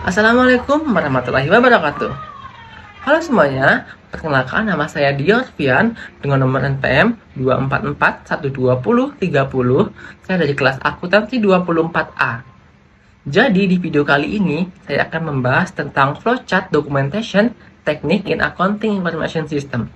Assalamualaikum warahmatullahi wabarakatuh. Halo semuanya, perkenalkan nama saya Diorvian dengan nomor NPM 244120030. Saya dari kelas akuntansi 24A. Jadi di video kali ini saya akan membahas tentang flowchart documentation technique in accounting information system.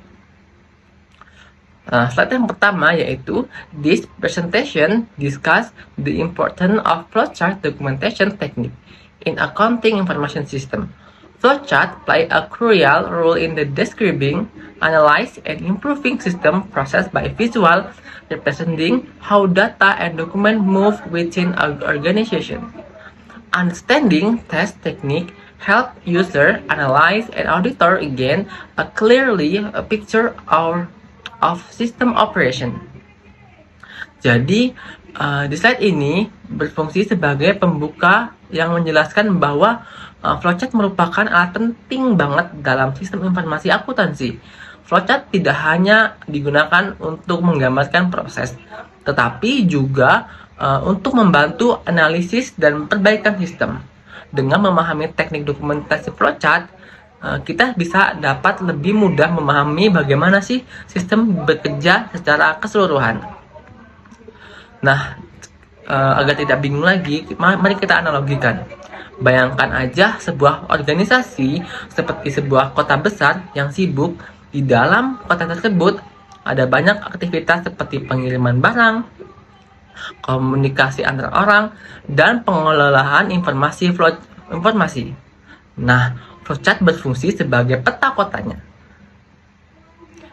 Slide yang pertama yaitu this presentation discuss the importance of flowchart documentation technique in accounting information system. Flowchart play a crucial role in the describing, analyze, and improving system process by visual representing how data and document move within an organization. Understanding test technique help user analyze and auditor again a clearly a picture of system operation. Jadi di slide ini berfungsi sebagai pembuka yang menjelaskan bahwa flowchart merupakan alat penting banget dalam sistem informasi akuntansi. Flowchart tidak hanya digunakan untuk menggambarkan proses, tetapi juga untuk membantu analisis dan perbaikan sistem. Dengan memahami teknik dokumentasi flowchart, kita bisa dapat lebih mudah memahami bagaimana sih sistem bekerja secara keseluruhan. Nah, agar tidak bingung lagi, mari kita analogikan. Bayangkan aja sebuah organisasi seperti sebuah kota besar yang sibuk. Di dalam kota tersebut ada banyak aktivitas seperti pengiriman barang, komunikasi antar orang, dan pengelolaan informasi. Nah, flowchart berfungsi sebagai peta kotanya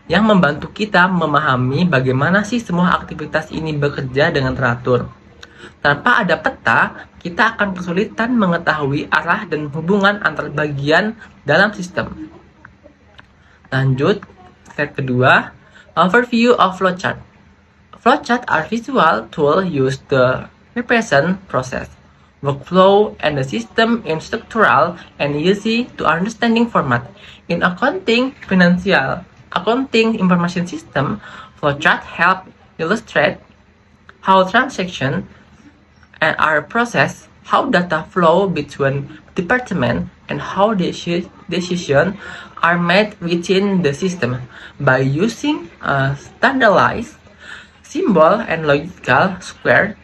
yang membantu kita memahami bagaimana sih semua aktivitas ini bekerja dengan teratur. Tanpa ada peta, kita akan kesulitan mengetahui arah dan hubungan antar bagian dalam sistem. Lanjut, slide kedua, overview of flowchart. Flowchart are visual tools used to represent process, workflow, and the system in structural and easy to understanding format. In accounting information system, flowchart help illustrate how transactions are processed, how data flow between departments, and how decisions are made within the system. By using standardized symbol and logical square,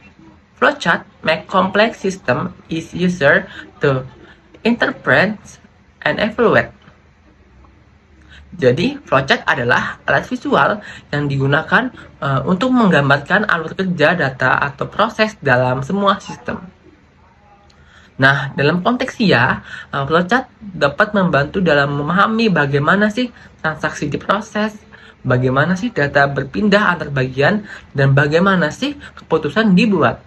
flowchart make complex system easier to interpret and evaluate. Jadi, flowchart adalah alat visual yang digunakan untuk menggambarkan alur kerja data atau proses dalam semua sistem. Nah, dalam konteks flowchart dapat membantu dalam memahami bagaimana sih transaksi diproses, bagaimana sih data berpindah antar bagian, dan bagaimana sih keputusan dibuat.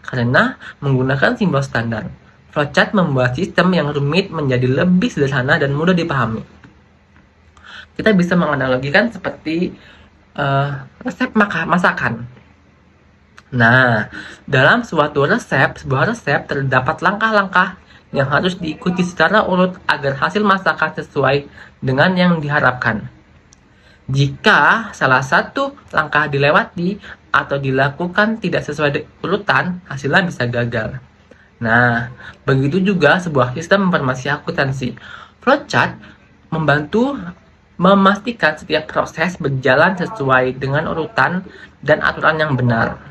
Karena menggunakan simbol standar, flowchart membuat sistem yang rumit menjadi lebih sederhana dan mudah dipahami. Kita bisa menganalogikan seperti resep masakan. Nah, dalam sebuah resep terdapat langkah-langkah yang harus diikuti secara urut agar hasil masakan sesuai dengan yang diharapkan. Jika salah satu langkah dilewati atau dilakukan tidak sesuai urutan, hasilnya bisa gagal. Nah, begitu juga sebuah sistem informasi akuntansi. Flowchart membantu memastikan setiap proses berjalan sesuai dengan urutan dan aturan yang benar.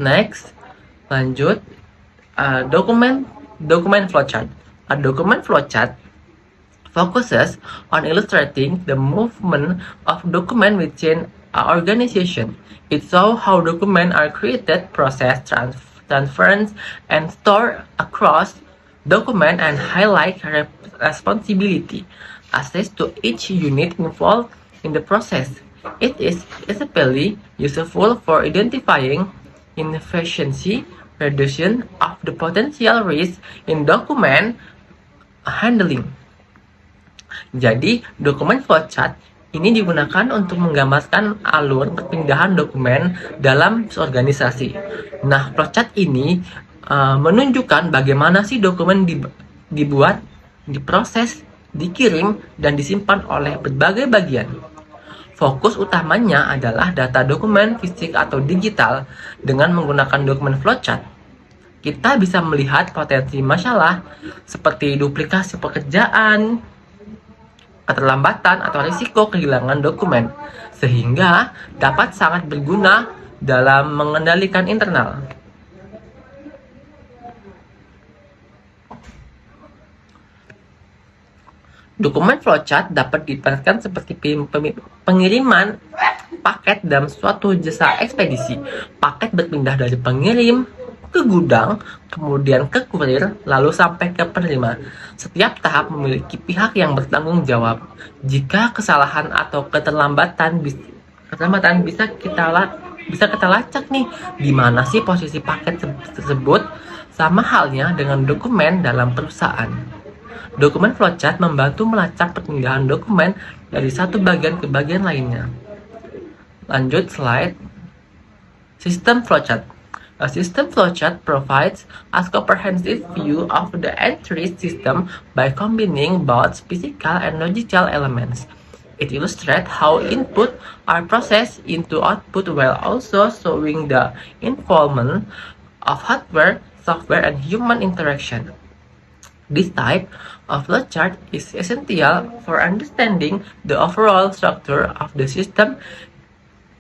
Next, lanjut, dokumen flowchart. A document flowchart focuses on illustrating the movement of document within an organization. It shows how documents are created, processed, transferred, and stored across document and highlight responsibility access to each unit involved in the process. It is especially useful for identifying inefficiency, reduction of the potential risk in document handling. Jadi, dokumen flowchart ini digunakan untuk menggambarkan alur perpindahan dokumen dalam organisasi. Nah, flowchart ini menunjukkan bagaimana sih dokumen dibuat, diproses, dikirim, dan disimpan oleh berbagai bagian. Fokus utamanya adalah data dokumen fisik atau digital. Dengan menggunakan dokumen flowchart, kita bisa melihat potensi masalah seperti duplikasi pekerjaan, keterlambatan, atau risiko kehilangan dokumen, sehingga dapat sangat berguna dalam mengendalikan internal. Dokumen flowchart dapat diibaratkan seperti pengiriman paket dalam suatu jasa ekspedisi. Paket berpindah dari pengirim ke gudang, kemudian ke kurir, lalu sampai ke penerima. Setiap tahap memiliki pihak yang bertanggung jawab. Jika kesalahan atau keterlambatan bisa kita lacak nih, di mana sih posisi paket tersebut, sama halnya dengan dokumen dalam perusahaan. Dokumen flowchart membantu melacak perpindahan dokumen dari satu bagian ke bagian lainnya. Lanjut slide. System flowchart. A system flowchart provides a comprehensive view of the entry system by combining both physical and logical elements. It illustrates how input are processed into output while also showing the involvement of hardware, software, and human interaction. This type of flowchart is essential for understanding the overall structure of the system,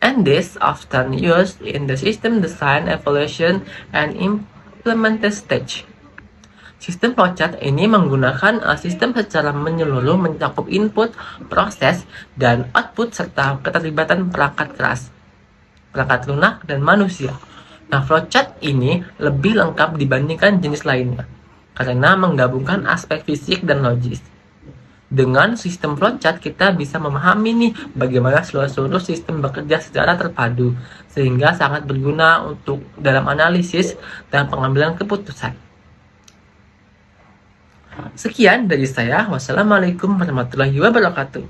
and is often used in the system design, evaluation, and implementation stage. Sistem flowchart ini menggunakan sistem secara menyeluruh mencakup input, proses, dan output serta keterlibatan perangkat keras, perangkat lunak, dan manusia. Nah, flowchart ini lebih lengkap dibandingkan jenis lainnya karena menggabungkan aspek fisik dan logis. Dengan sistem flowchart kita bisa memahami nih bagaimana seluruh sistem bekerja secara terpadu, sehingga sangat berguna untuk dalam analisis dan pengambilan keputusan. Sekian dari saya. Wassalamualaikum warahmatullahi wabarakatuh.